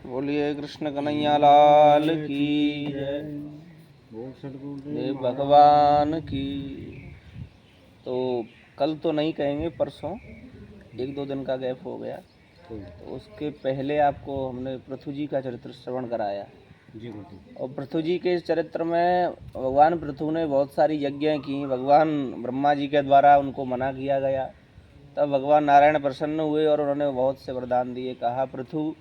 बोलिए कृष्ण कन्हैया लाल की जय, देव भगवान की। तो कल तो नहीं कहेंगे, परसों एक दो दिन का गैप हो गया, तो उसके पहले आपको हमने पृथु जी का चरित्र श्रवण कराया जी। और पृथु जी के इस चरित्र में भगवान पृथु ने बहुत सारी यज्ञें की। भगवान ब्रह्मा जी के द्वारा उनको मना किया गया, तब भगवान नारायण प्रसन्न हुए और उन्होंने बहुत से वरदान दिए। कहा, पृथु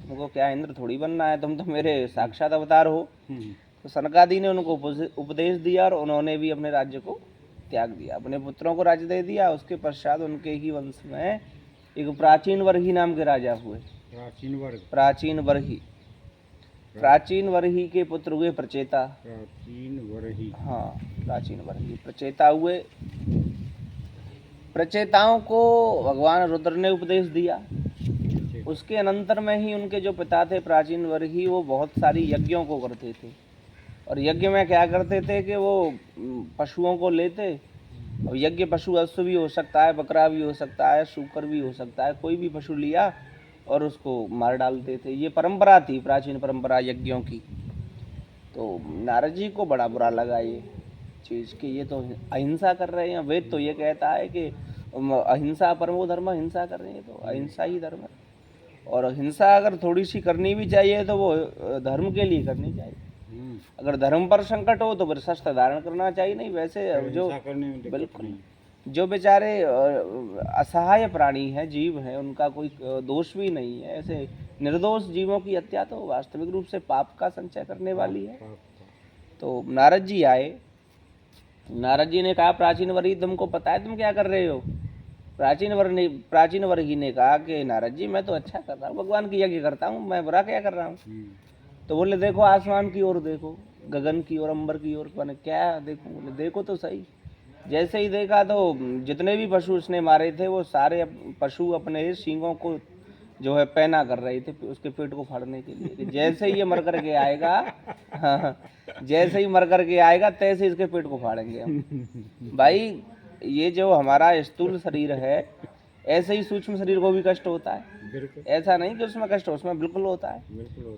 तुमको क्या इंद्र थोड़ी बनना है, तुम तो मेरे साक्षात अवतार हो। तो सनकादि ने उनको उपदेश दिया और उन्होंने भी अपने राज्य को त्याग दिया, अपने पुत्रों को राज्य दे दिया। उसके पश्चात उनके ही वंश में एक प्राचीन वर्ही नाम के राजा हुए। प्राचीन वर्ही के पुत्र हुए प्रचेता। हाँ, प्राचीन वर्ही प्रचेता हुए। प्रचेताओं को भगवान रुद्र ने उपदेश दिया। उसके अनंतर में ही उनके जो पिता थे प्राचीन वर्ही, वो बहुत सारी यज्ञों को करते थे। और यज्ञ में क्या करते थे कि वो पशुओं को लेते। अब यज्ञ पशु अश्व भी हो सकता है, बकरा भी हो सकता है, सूकर भी हो सकता है, कोई भी पशु लिया और उसको मार डालते थे। ये परंपरा थी, प्राचीन परंपरा यज्ञों की। तो नारद जी को बड़ा बुरा लगा ये चीज़ कि ये तो अहिंसा कर रहे हैं। वेद तो ये कहता है कि अहिंसा परमो धर्म, हिंसा कर रहे हैं, तो अहिंसा ही धर्म है। और हिंसा अगर थोड़ी सी करनी भी चाहिए तो वो धर्म के लिए करनी चाहिए। अगर धर्म पर संकट हो तो फिर शस्त्र धारण करना चाहिए। नहीं वैसे जो बिल्कुल जो बेचारे असहाय प्राणी हैं, जीव हैं, उनका कोई दोष भी नहीं है, ऐसे निर्दोष जीवों की हत्या तो वास्तविक रूप से पाप का संचय करने वाली है। तो नारद जी आए। नारद जी ने कहा, प्राचीन वर्ही तुमको पता है तुम क्या कर रहे हो? प्राचीन वर्ही ने कहा कि नारद जी मैं तो अच्छा कर रहा हूँ, भगवान की यज्ञ करता हूँ, मैं बुरा क्या कर रहा हूँ? तो बोले, देखो आसमान की ओर देखो, गगन की ओर, अंबर की ओर। मैंने क्या देखूं? बोले देखो तो सही। जैसे ही देखा तो जितने भी पशु उसने मारे थे वो सारे पशु अपने सींगों को जो है पैना कर रहे थे उसके पेट को फाड़ने के लिए। जैसे ही ये मर करके आएगा, हाँ, जैसे ही मर करके आएगा तैसे इसके पेट को फाड़ेंगे हम। भाई ये जो हमारा स्थूल शरीर है, ऐसे ही सूक्ष्म शरीर को भी कष्ट होता है। ऐसा नहीं कि उसमें कष्ट हो, उसमें बिल्कुल होता है।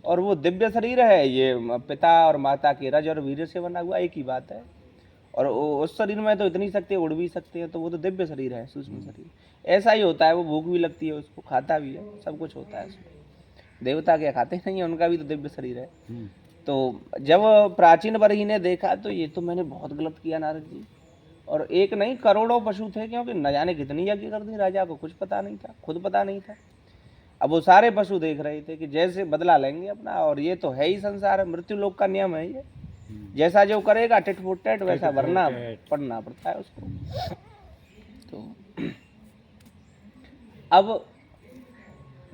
और वो दिव्य शरीर है, ये पिता और माता के रज और वीर्य से बना हुआ एक ही बात है। और उस शरीर में तो इतनी शक्ति, उड़ भी सकते हैं, तो वो तो दिव्य शरीर है, सूक्ष्म शरीर। ऐसा ही होता है, वो भूख भी लगती है उसको, खाता भी है, सब कुछ होता है उसमें। देवता क्या खाते नहीं है, उनका भी तो दिव्य शरीर है। तो जब प्राचीन वर्ही ने देखा तो ये तो मैंने बहुत गलत किया नारद जी। और एक नहीं, करोड़ों पशु थे, क्योंकि न जाने कितनी यज्ञ कर दी, राजा को कुछ पता नहीं था, खुद पता नहीं था। अब वो सारे पशु देख रहे थे कि जैसे बदला लेंगे अपना, और ये तो है ही संसार, मृत्यु लोक का नियम है ये। जैसा जो करेगा टिट फुट टिट वैसा भरना पड़ना पड़ता है उसको। तो अब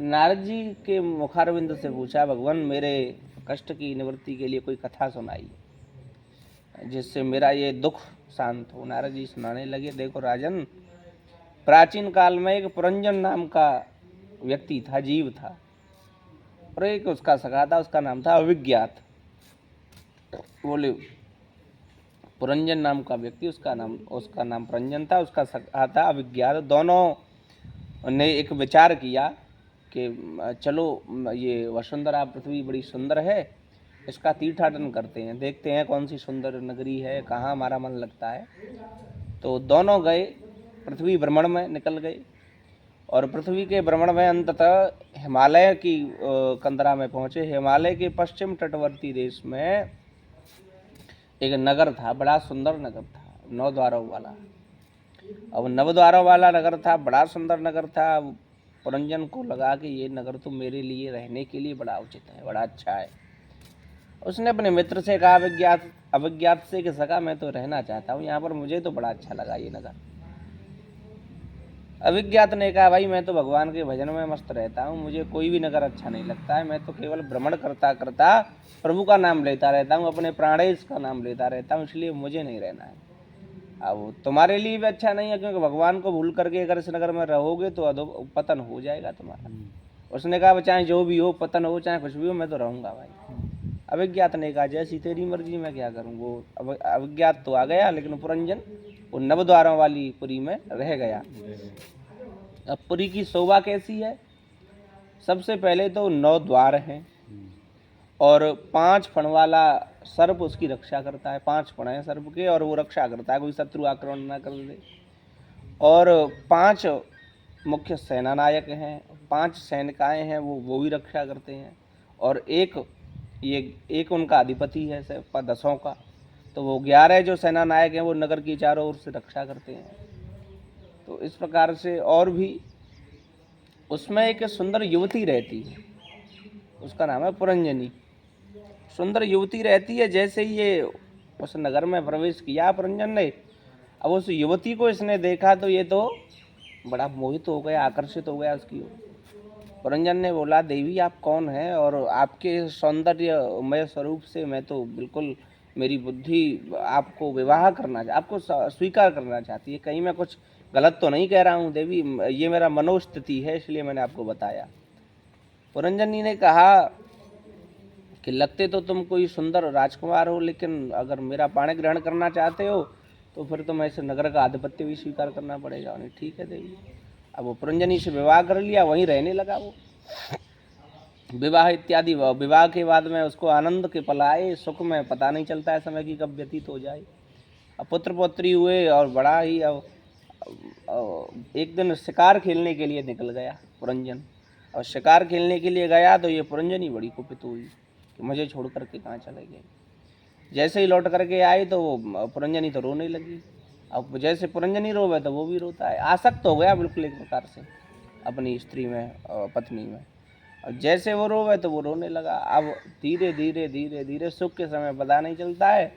नारद जी के मुखारविंद से पूछा, भगवान मेरे कष्ट की निवृत्ति के लिए कोई कथा सुनाइए जिससे मेरा ये दुख शांत हो। नारद जी सुनाने लगे, देखो राजन, प्राचीन काल में एक पुरंजन नाम का व्यक्ति था, जीव था, और एक उसका सखा था, उसका नाम था अविज्ञात। बोले, पुरंजन नाम का व्यक्ति, उसका नाम पुरंजन था, उसका सखा था अविज्ञात। दोनों ने एक विचार किया कि चलो ये वसुंधरा पृथ्वी बड़ी सुंदर है, इसका तीर्थाटन करते हैं, देखते हैं कौन सी सुंदर नगरी है, कहाँ हमारा मन लगता है। तो दोनों गए, पृथ्वी भ्रमण में निकल गए, और पृथ्वी के भ्रमण में अंततः हिमालय की कंदरा में पहुँचे। हिमालय के पश्चिम तटवर्ती देश में एक नगर था, बड़ा सुंदर नगर था, 9 द्वारों वाला। अब 9 द्वारों वाला नगर था, बड़ा सुंदर नगर था। पुरंजन को लगा कि ये नगर तो मेरे लिए रहने के लिए बड़ा उचित है, बड़ा अच्छा है। उसने अपने मित्र से कहा, अविज्ञात से कि सका मैं तो रहना चाहता हूँ यहाँ पर, मुझे तो बड़ा अच्छा लगा ये नगर। अविज्ञात ने कहा, भाई मैं तो भगवान के भजन में मस्त रहता हूँ, मुझे कोई भी नगर अच्छा नहीं लगता है, मैं तो केवल भ्रमण करता करता प्रभु का नाम लेता रहता हूँ, अपने प्राणेश का नाम लेता रहता हूँ, इसलिए मुझे नहीं रहना है। अब तुम्हारे लिए भी अच्छा नहीं है, क्योंकि भगवान को भूल करके अगर इस नगर में रहोगे तो पतन हो जाएगा तुम्हारा। उसने कहा, चाहे जो भी हो, पतन हो चाहे कुछ भी हो, मैं तो रहूँगा भाई। अविज्ञात ने कहा, जैसी तेरी मर्जी, मैं क्या करूँ। वो अविज्ञात तो आ गया, लेकिन पुरंजन वो 9 द्वारों वाली पुरी में रह गया। अब पुरी की शोभा कैसी है सबसे पहले तो 9 द्वार हैं और 5 फण वाला सर्प उसकी रक्षा करता है। 5 फण हैं सर्प के और वो रक्षा करता है, कोई शत्रु आक्रमण ना कर दे। और 5 मुख्य सेना नायक हैं, 5 सैनिकाएँ हैं, वो भी रक्षा करते हैं। और एक उनका अधिपति है 10 का, तो वो 11 जो सेना नायक हैं वो नगर की चारों ओर से रक्षा करते हैं। तो इस प्रकार से और भी उसमें एक सुंदर युवती रहती है, उसका नाम है पुरंजनी। सुंदर युवती रहती है। जैसे ही ये उस नगर में प्रवेश किया पुरंजन ने, अब उस युवती को इसने देखा तो ये तो बड़ा मोहित हो गया, आकर्षित हो गया उसकी ओर। पुरंजन ने बोला, देवी आप कौन हैं? और आपके सौंदर्यमय स्वरूप से मैं तो बिल्कुल, मेरी बुद्धि आपको विवाह करना, आपको स्वीकार करना चाहती है। कहीं मैं कुछ गलत तो नहीं कह रहा हूँ देवी? ये मेरा मनोस्थिति है, इसलिए मैंने आपको बताया। पुरंजनी ने कहा कि लगते तो तुम कोई सुंदर राजकुमार हो, लेकिन अगर मेरा पाणी ग्रहण करना चाहते हो तो फिर तो मैं इस नगर का आधिपत्य भी स्वीकार करना पड़ेगा। उन्हें ठीक है देवी। अब वो पुरंजनी से विवाह कर लिया, वहीं रहने लगा वो। विवाह इत्यादि, विवाह के बाद में उसको आनंद के पल आए, सुख में पता नहीं चलता है समय की कब व्यतीत हो जाए। अब पुत्र पौत्री हुए और बड़ा ही एक दिन शिकार खेलने के लिए निकल गया पुरंजन। और शिकार खेलने के लिए गया तो ये पुरंजनी बड़ी कुपित हुई कि मुझे छोड़ करके कहाँ चले गए। जैसे ही लौट करके आई तो वो पुरंजनी तो रोने लगी। अब जैसे पुरंजनी रोवे तो वो भी रोता है, आसक्त हो गया बिल्कुल एक प्रकार से अपनी स्त्री में, पत्नी में। और जैसे वो रोवे तो वो रोने लगा। अब धीरे धीरे धीरे धीरे सुख के समय पता नहीं चलता है,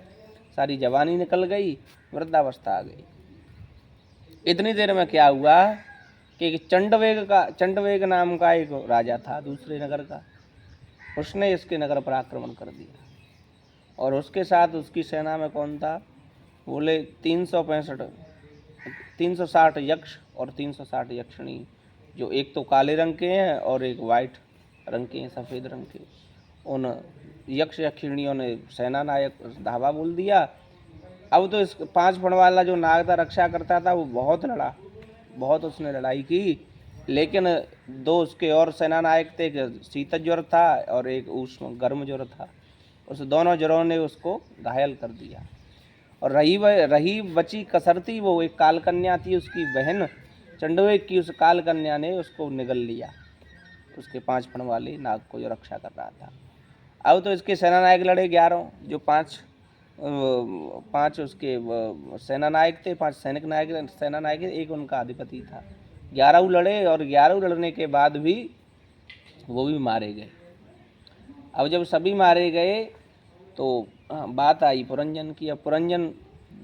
सारी जवानी निकल गई, वृद्धावस्था आ गई। इतनी देर में क्या हुआ कि चंडवेग नाम का एक राजा था दूसरे नगर का, उसने इसके नगर पर आक्रमण कर दिया। और उसके साथ उसकी सेना में कौन था? बोले 360 यक्ष और 360 यक्षिणी, जो एक तो काले रंग के हैं और एक वाइट रंग के हैं, सफ़ेद रंग के। उन यक्ष यक्षिणियों ने सेना नायक धावा बोल दिया। अब तो इस 5 फण वाला जो नाग था, रक्षा करता था, वो बहुत लड़ा, बहुत उसने लड़ाई की। लेकिन 2 उसके और सेना नायक थे, एक शीत ज्वर था और एक उष्ण गर्म ज्वर था। उस दोनों ज्वरों ने उसको घायल कर दिया। और रही बची कसरती, वो एक काल कन्या थी, उसकी बहन चंडवेग की उस काल कन्या ने उसको निगल लिया, उसके 5 फण वाले नाग को जो रक्षा कर रहा था। अब तो इसके सेना नायक लड़े 11, जो 5 उसके सेना नायक थे, 5 सेना नायक, एक उनका अधिपति था। 11 लड़े और 11 लड़ने के बाद भी वो भी मारे गए। अब जब सभी मारे गए तो बात आई पुरंजन की। अब पुरंजन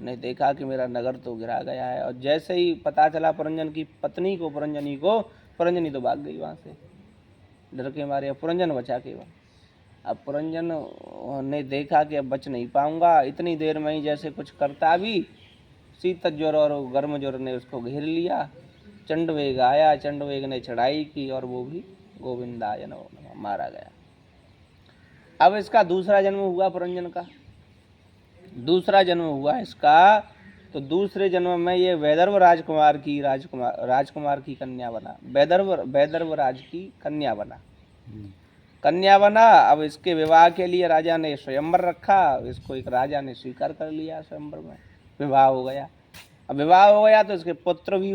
ने देखा कि मेरा नगर तो गिरा गया है। और जैसे ही पता चला पुरंजन की पत्नी को, पुरंजनी तो भाग गई वहाँ से डर के मारे। पुरंजन बचा केवल। अब पुरंजन ने देखा कि अब बच नहीं पाऊंगा, इतनी देर में ही जैसे कुछ करता भी, शीत ज्वर और गर्म ज्वर ने उसको घेर लिया। चंडवेग आया, चंडवेग ने चढ़ाई की और वो भी गोविंदाय नमः मारा गया। अब इसका दूसरा जन्म हुआ, पुरंजन का दूसरा जन्म हुआ इसका। तो दूसरे जन्म में ये वैदर्भ राजकुमार की कन्या बना, वैदर्भ राज की कन्या बना। अब इसके विवाह के लिए राजा ने स्वयंवर रखा, इसको एक राजा ने स्वीकार कर लिया, स्वयंवर में विवाह हो गया। अब विवाह हो गया तो इसके पुत्र भी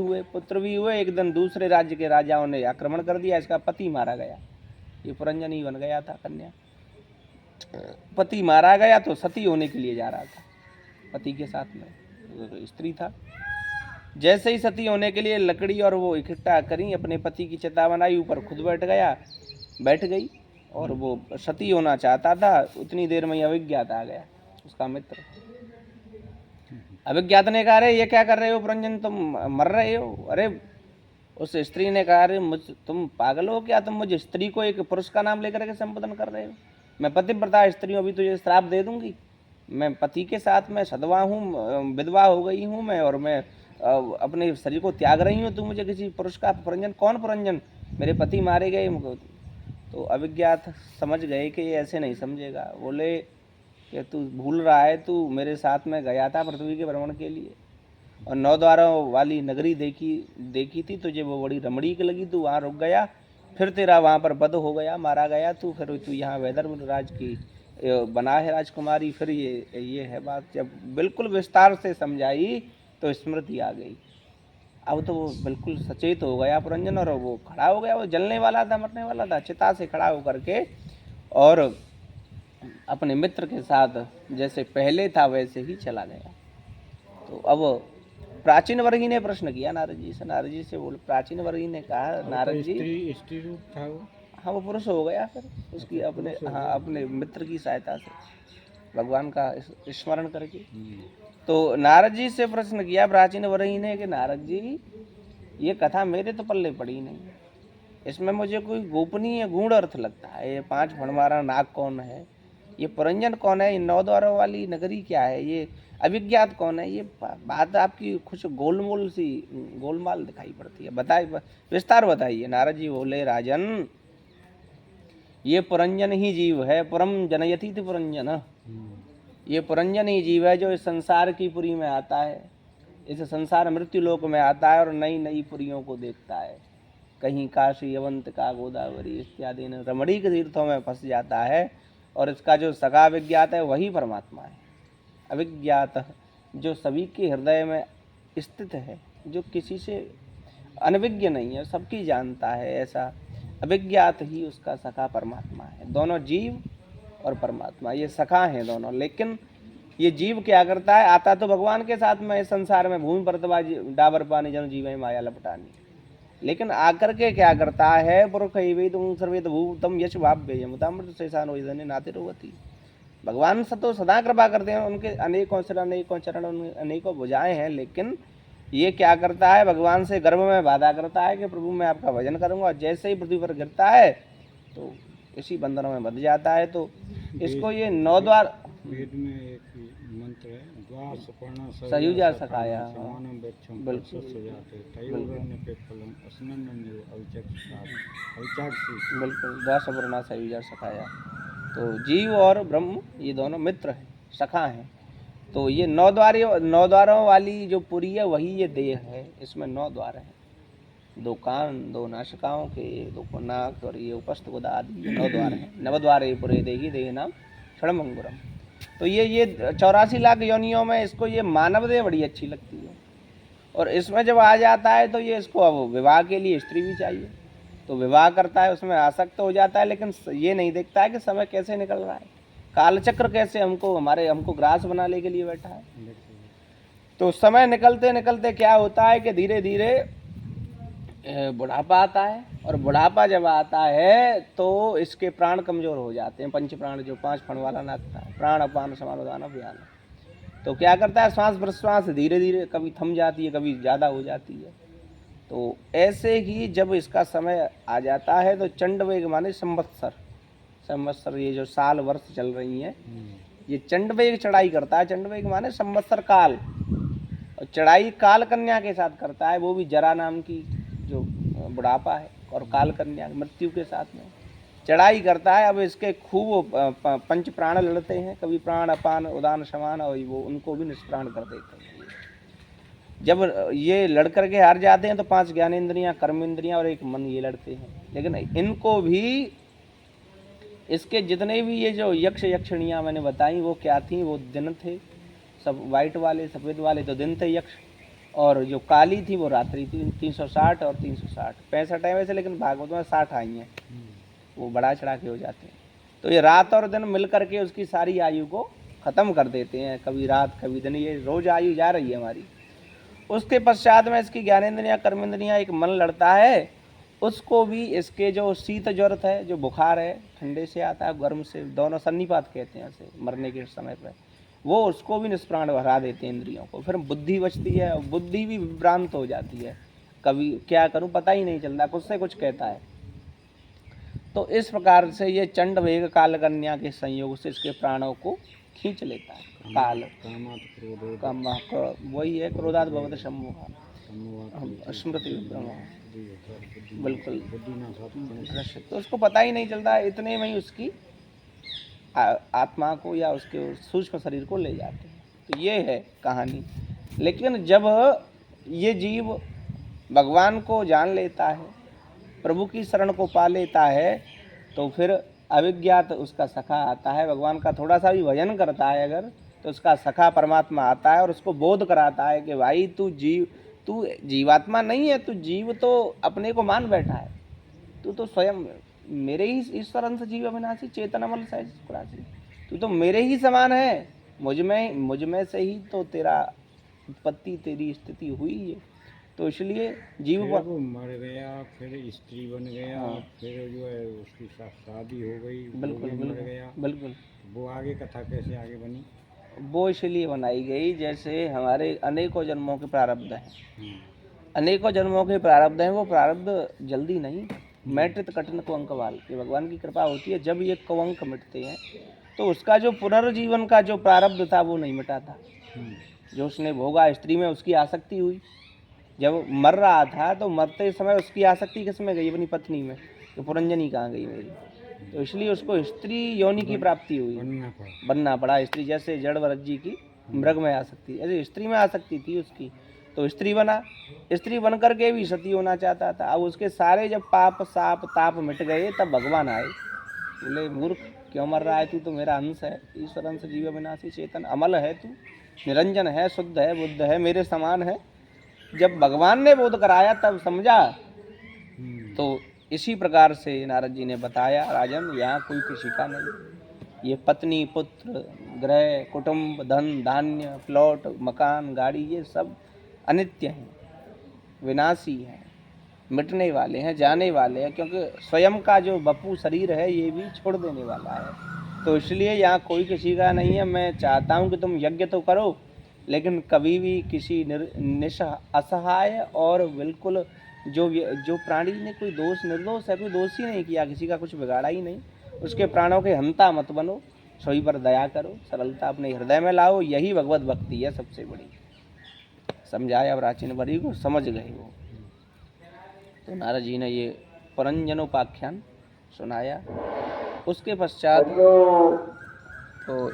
हुए। एक दिन दूसरे राज्य के राजाओं ने आक्रमण कर दिया, इसका पति मारा गया। ये पुरंजन ही बन गया था कन्या। पति मारा गया तो सती होने के लिए जा रहा था, पति के साथ में स्त्री था। जैसे ही सती होने के लिए लकड़ी और वो इकट्ठा करी, अपने पति की चिता बनाई, ऊपर खुद बैठ गई और वो सती होना चाहता था। उतनी देर में अभिज्ञात आ गया, उसका मित्र। अभिज्ञात ने कहा, अरे ये क्या कर रहे हो पुरंजन, तुम मर रहे हो? अरे उस स्त्री ने कहा, अरे तुम पागल हो क्या? तुम मुझे स्त्री को एक पुरुष का नाम लेकर के संबोधन कर रहे हो? मैं पतिव्रता स्त्री हूँ, अभी तुझे श्राप दे दूंगी। मैं पति के साथ में सधवा हूँ, विधवा हो गई हूँ मैं, और मैं अपने शरीर को त्याग रही हूँ। तू मुझे किसी पुरुष का पुरंजन? कौन पुरंजन? मेरे पति मारे गए। तो अभिज्ञात समझ गए कि ये ऐसे नहीं समझेगा। बोले कि तू भूल रहा है, तू मेरे साथ में गया था पृथ्वी के भ्रमण के लिए, और 9 द्वारों वाली नगरी देखी थी तुझे, वो बड़ी रमणीक लगी, तू वहाँ रुक गया। फिर तेरा वहाँ पर वध हो गया, मारा गया, तू फिर तू यहाँ वैदर्भ राज की बना है राजकुमारी। फिर ये है बात। जब बिल्कुल विस्तार से समझाई तो स्मृति आ गई। अब तो वो बिल्कुल सचेत हो गया पुरंजन, और वो खड़ा हो गया। वो जलने वाला था, मरने वाला था, चिता से खड़ा होकर के और अपने मित्र के साथ जैसे पहले था वैसे ही चला गया। तो अब प्राचीन वर्गी ने प्रश्न किया नारद जी से। नारद जी से बोले, प्राचीन वर्गी ने कहा, नारद जी, स्त्री रूप था वो। हाँ, वो पुरुष हो गया फिर उसकी अपने, हाँ, अपने मित्र की सहायता से भगवान का स्मरण करके। तो नारद जी से प्रश्न किया प्राचीन वर्गी ने कि नारद जी, ये कथा मेरे तो पल्ले पड़ी नहीं, इसमें मुझे कोई गोपनीय गूढ़ अर्थ लगता है। ये 5 फणवारा नाग कौन है, ये पुरंजन कौन है, ये 9 द्वारों वाली नगरी क्या है, ये अभिज्ञात कौन है, ये बात आपकी कुछ गोलमोल सी गोलमाल दिखाई पड़ती है, बताइए, विस्तार बताइए। नारद जी बोले, राजन, ये पुरंजन ही जीव है, पुरम जनयति थी पुरंजन, ये पुरंजन ही जीव है जो इस संसार की पुरी में आता है, इस संसार मृत्यु लोक में आता है और नई नई पुरियों को देखता है। कहीं काशी, अवंतिका, गोदावरी इत्यादि रमणीक तीर्थों में फंस जाता है, और इसका जो सगा विज्ञात है वही परमात्मा है। अविज्ञात, जो सभी के हृदय में स्थित है, जो किसी से अनविज्ञ नहीं है, सबकी जानता है, ऐसा अविज्ञात ही उसका सखा परमात्मा है। दोनों जीव और परमात्मा ये सखा हैं दोनों। लेकिन ये जीव क्या करता है, आता तो भगवान के साथ में इस संसार में, भूमि परतवा डाबर पानी जन जीव माया लपटानी, लेकिन आकर के क्या करता है, पुरुष सर्वेद भूतम यश भाव्यमृत शेषानो नाते रोगती। भगवान से तो सदा कृपा करते हैं, उनके अनेकों चरण अनेकों भुजाएं हैं, लेकिन ये क्या करता है, भगवान से गर्भ में वादा करता है कि प्रभु मैं आपका भजन करूंगा, और जैसे ही पृथ्वी पर गिरता है तो इसी बंधनों में बंध जाता है। तो इसको ये 9 द्वार, वेद में एक मंत्र है, द्वार सपर्णा सयुजा सखाया, समानम वृक्षम बिल्कुल सजाते तयोरण्य पे फलम अस्नन्नमेव अविचाक्षी। बिल्कुल, द्वार सपर्णा सयुजा सखाया। तो जीव और ब्रह्म ये दोनों मित्र हैं, सखा हैं। तो ये 9 द्वारों वाली जो पुरी है वही ये देह है। इसमें 9 द्वार हैं, 2 कान, 2 नासिकाओं के, 2 नाक, और ये उपस्थ गुदा आदि 9 द्वार हैं। 9 द्वारे पुरे देही देह नाम क्षणमंगुरम। तो ये 84 लाख योनियों में इसको ये मानव देह बड़ी अच्छी लगती है, और इसमें जब आ जाता है तो ये इसको अब विवाह के लिए स्त्री भी चाहिए, तो विवाह करता है, उसमें आसक्त हो जाता है, लेकिन ये नहीं देखता है कि समय कैसे निकल रहा है, कालचक्र कैसे हमको ग्रास बनाने के लिए बैठा है। तो समय निकलते निकलते क्या होता है कि धीरे धीरे बुढ़ापा आता है, और बुढ़ापा जब आता है तो इसके प्राण कमजोर हो जाते हैं। 5 प्राण, जो 5 फण वाला नाकता है, प्राण अपान समान उदान व्यान। तो क्या करता है, श्वास प्रश्वास धीरे धीरे कभी थम जाती है, कभी ज़्यादा हो जाती है। तो ऐसे ही जब इसका समय आ जाता है तो चंडवेग माने संवत्सर, ये जो साल वर्ष चल रही हैं, ये चंडवेग चढ़ाई करता है। चंडवेग माने संवत्सर काल, और चढ़ाई काल कन्या के साथ करता है, वो भी जरा नाम की जो बुढ़ापा है, और काल कन्या मृत्यु के साथ में चढ़ाई करता है। अब इसके खूब 5 प्राण लड़ते हैं, कभी प्राण अपान उदान समान, और वो उनको भी निष्प्राण कर देते हैं। जब ये लड़ कर के हार जाते हैं तो 5 ज्ञानेंद्रियां, कर्मेंद्रियां और 1 मन ये लड़ते हैं। लेकिन इनको भी, इसके जितने भी ये जो यक्ष यक्षिणियाँ मैंने बताई वो क्या थी, वो दिन थे, सब वाइट वाले सफ़ेद वाले तो दिन थे यक्ष, और जो काली थी वो रात्रि थी। 360 और 360 65 है वैसे, लेकिन भागवत में 60 आई हैं, वो बढ़ा चढ़ा के हो जाते हैं। तो ये रात और दिन मिल करके उसकी सारी आयु को ख़त्म कर देते हैं, कभी रात कभी दिन, ये रोज़ आयु जा रही है हमारी। उसके पश्चात में इसकी ज्ञानेंद्रियाँ, कर्मेंद्रियाँ, 1 मन लड़ता है। उसको भी इसके जो शीत ज्वरत है, जो बुखार है, ठंडे से आता है, गर्म से, दोनों सन्निपात कहते हैं इसे, मरने के समय पर, वो उसको भी निष्प्राण हरा देते हैं इंद्रियों को। फिर बुद्धि बचती है, और बुद्धि भी विभ्रांत हो जाती है, कभी क्या करूं पता ही नहीं चलता, कुछ से कुछ कहता है। तो इस प्रकार से ये चंड वेग काल कन्या के संयोग से इसके प्राणों को खींच लेता है। काल काम वही है, क्रोधात भवत सम्मोह स्मृति बिल्कुल। तो उसको पता ही नहीं चलता, इतने में ही उसकी आत्मा को या उसके सूक्ष्म शरीर को ले जाते हैं। तो ये है कहानी। लेकिन जब ये जीव भगवान को जान लेता है, प्रभु की शरण को पा लेता है तो फिर अविज्ञात उसका सखा आता है। भगवान का थोड़ा सा भी भजन करता है अगर, तो उसका सखा परमात्मा आता है और उसको बोध कराता है कि भाई तू जीवात्मा नहीं है, तू जीव तो अपने को मान बैठा है, तू तो स्वयं मेरे ही ईश्वर अंश जीव अविनाशी चेतन अमल सहज प्रकाशी, तू तो मेरे ही समान है, मुझ में से ही तो तेरा उत्पत्ति, तेरी स्थिति हुई है। तो इसलिए जीव फिर वो मर गया, फिर स्त्री बन गया, हाँ। फिर जो है उसकी शादी हो गई, वो बिल्कुल भी मर बिल्कुल गया। बिल्कुल। वो आगे कथा कैसे आगे बनी? वो इसलिए बनाई गई जैसे हमारे अनेकों जन्मों के प्रारब्ध हैं, हम्म, अनेकों जन्मों के प्रारब्ध हैं, वो प्रारब्ध जल्दी नहीं मैट्रित कठिन कुअंक वाल के भगवान की कृपा होती है। जब ये कुअंक मिटते हैं तो उसका जो पुनर्जीवन का जो प्रारब्ध था वो नहीं मिटा था। हम्म, जो उसने भोगा, स्त्री में उसकी आसक्ति हुई, जब मर रहा था तो मरते समय उसकी आसक्ति किस में गई? अपनी पत्नी में, तो पुरंजनी कहाँ गई मेरी? तो इसलिए उसको स्त्री योनि की प्राप्ति हुई, बनना पड़ा स्त्री। जैसे जड़ वरज्जी की मृग में आसक्ति, ऐसे स्त्री में आसक्ति थी उसकी, तो स्त्री बना। स्त्री बन करके भी सती होना चाहता था। अब उसके सारे जब पाप साप ताप मिट गए तब भगवान आए, बोले मूर्ख क्यों मर रहा है? तू तो मेरा अंश है, ईश्वर अंश जीव विनाशी चेतन अमल है, तू निरंजन है, शुद्ध है, बुद्ध है, मेरे समान है। जब भगवान ने बोध कराया तब समझा। तो इसी प्रकार से नारद जी ने बताया, राजन यहाँ कोई किसी का नहीं, ये पत्नी पुत्र गृह कुटुंब धन धान्य प्लॉट मकान गाड़ी ये सब अनित्य हैं, विनाशी हैं, मिटने वाले हैं, जाने वाले हैं, क्योंकि स्वयं का जो बपू शरीर है ये भी छोड़ देने वाला है। तो इसलिए यहाँ कोई किसी का नहीं है। मैं चाहता हूँ कि तुम यज्ञ तो करो, लेकिन कभी भी किसी असहाय और बिल्कुल जो प्राणी ने कोई दोष निर्दोष है, कोई दोष ही नहीं किया, किसी का कुछ बिगाड़ा ही नहीं, उसके प्राणों के हंता मत बनो, सभी पर दया करो, सरलता अपने हृदय में लाओ, यही भगवत भक्ति है सबसे बड़ी। समझाया प्राचीन वरी को, समझ गए वो। तो नारद जी ने ये परंजनोपाख्यान सुनाया। उसके पश्चात तो